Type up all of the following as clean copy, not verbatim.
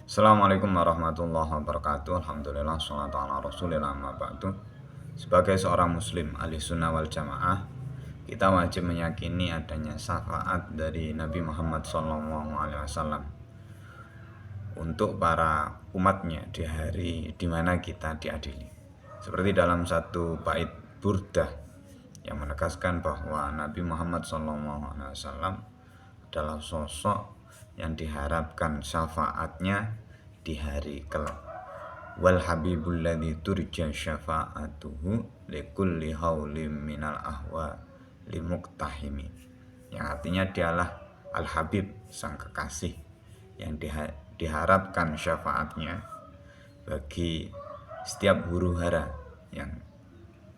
Assalamualaikum warahmatullahi wabarakatuh. Alhamdulillah, sholatu ala rasulillah, amma ba'du. Sebagai seorang muslim ahli sunnah wal jamaah, kita wajib meyakini adanya syafaat dari Nabi Muhammad SAW untuk para umatnya di hari dimana kita diadili. Seperti dalam satu bait burdah yang menegaskan bahwa Nabi Muhammad SAW adalah sosok yang diharapkan syafaatnya di hari kelak. Wal habibul ladzi turja syafa'atuhu likulli haulim minal ahwa limuktahimi, yang artinya dialah al habib, sang kekasih yang diharapkan syafaatnya bagi setiap huru hara yang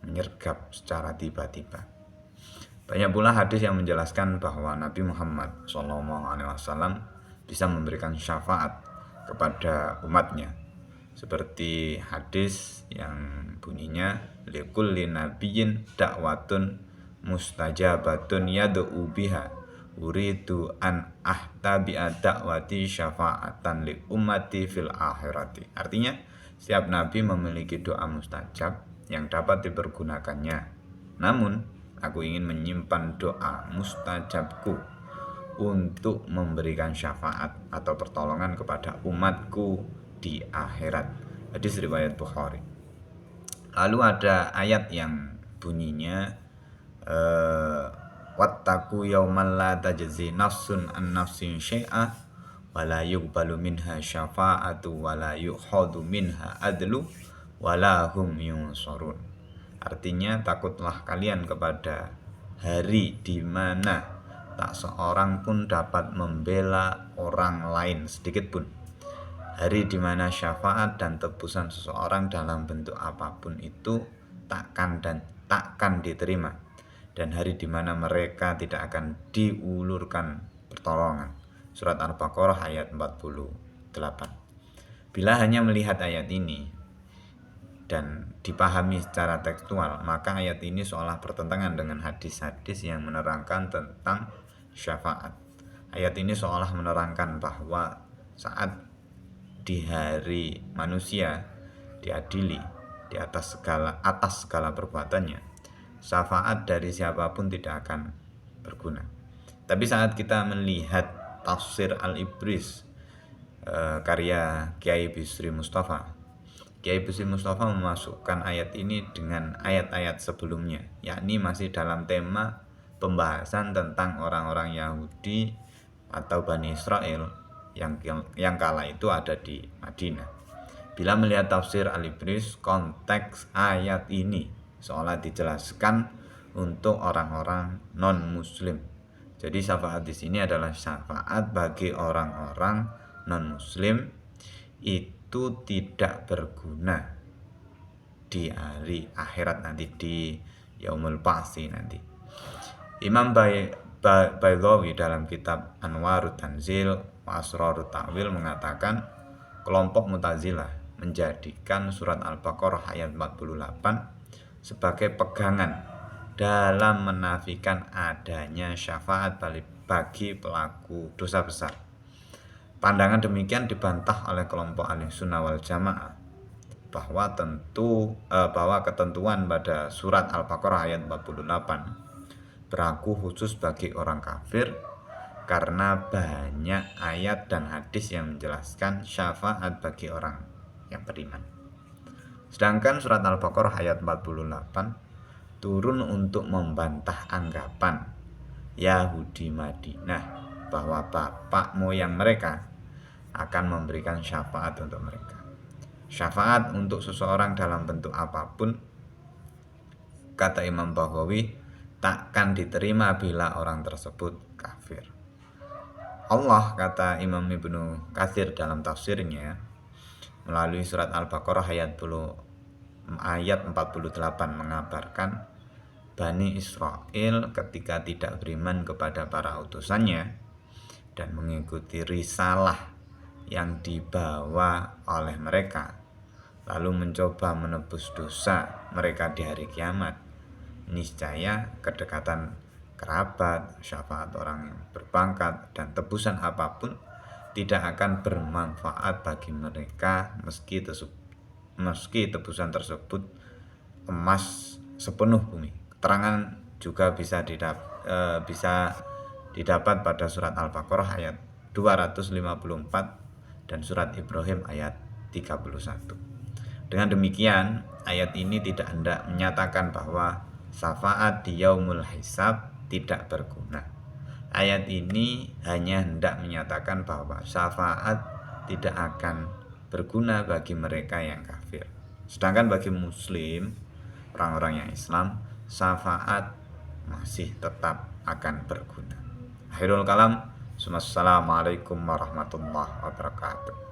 menyergap secara tiba-tiba. Banyak pula hadis yang menjelaskan bahwa Nabi Muhammad SAW bisa memberikan syafaat kepada umatnya, seperti hadis yang bunyinya likulli nabiyyin da'watun mustajabatun yad'u biha uridu an ahtabi'a da'wati syafa'atan li ummati fil akhirati. Artinya, setiap nabi memiliki doa mustajab yang dapat dipergunakannya. Namun, aku ingin menyimpan doa mustajabku untuk memberikan syafaat atau pertolongan kepada umatku di akhirat. Hadis riwayat Bukhari. Lalu ada ayat yang bunyinya wattaqu yauman la tajzi nafsun an nafsin syai'a wa la yuqbalu minha syafa'atu wa la yukhadhu minha adlu wa la hum yunsarun. Artinya, takutlah kalian kepada hari di mana tak seorang pun dapat membela orang lain sedikit pun. Hari di mana syafaat dan tebusan seseorang dalam bentuk apapun itu takkan diterima, dan hari di mana mereka tidak akan diulurkan pertolongan. Surat Al-Baqarah ayat 48. Bila hanya melihat ayat ini dan dipahami secara tekstual, maka ayat ini seolah bertentangan dengan hadis-hadis yang menerangkan tentang syafaat. Ayat ini seolah menerangkan bahwa saat di hari manusia diadili di atas segala perbuatannya, syafaat dari siapapun tidak akan berguna. Tapi saat kita melihat tafsir Al-Ibris karya Kiai Bisri Mustafa, Kiai Bisri Mustafa memasukkan ayat ini dengan ayat-ayat sebelumnya, yakni masih dalam tema pembahasan tentang orang-orang Yahudi atau Bani Israel yang kala itu ada di Madinah. Bila melihat tafsir Al-Ibris, konteks ayat ini seolah dijelaskan untuk orang-orang non-muslim. Jadi syafaat di sini adalah syafaat bagi orang-orang non-muslim, itu tidak berguna di hari akhirat nanti, di yaumul ba'tsi nanti. Imam Baydhawi dalam kitab Anwarut Tanzil wa Asrarut Ta'wil mengatakan kelompok Mu'tazilah menjadikan surat Al-Baqarah ayat 48 sebagai pegangan dalam menafikan adanya syafaat bagi pelaku dosa besar. Pandangan demikian dibantah oleh kelompok Ahlussunnah wal Jamaah bahwa ketentuan pada surat Al-Baqarah ayat 48 berlaku khusus bagi orang kafir karena banyak ayat dan hadis yang menjelaskan syafaat bagi orang yang beriman. Sedangkan surat Al-Baqarah ayat 48 turun untuk membantah anggapan Yahudi Madinah bahwa bapak moyang mereka akan memberikan syafaat untuk mereka. Syafaat untuk seseorang dalam bentuk apapun, kata Imam Baghwawi, takkan diterima bila orang tersebut kafir. Allah, kata Imam Ibnu Katsir dalam tafsirnya melalui surat Al-Baqarah ayat 48 mengabarkan Bani Israel ketika tidak beriman kepada para utusannya dan mengikuti risalah yang dibawa oleh mereka, lalu mencoba menebus dosa mereka di hari kiamat, niscaya kedekatan kerabat, syafaat orang yang berpangkat, dan tebusan apapun tidak akan bermanfaat bagi mereka meski tebusan tersebut emas sepenuh bumi. Keterangan juga bisa didapat pada surat Al-Baqarah ayat 254 dan surat Ibrahim ayat 31. Dengan demikian, ayat ini tidak hendak menyatakan bahwa syafaat di yaumul hisab tidak berguna. Ayat ini hanya hendak menyatakan bahwa syafaat tidak akan berguna bagi mereka yang kafir. Sedangkan bagi muslim, orang-orang yang Islam, syafaat masih tetap akan berguna. Akhirul kalam, assalamualaikum warahmatullahi wabarakatuh.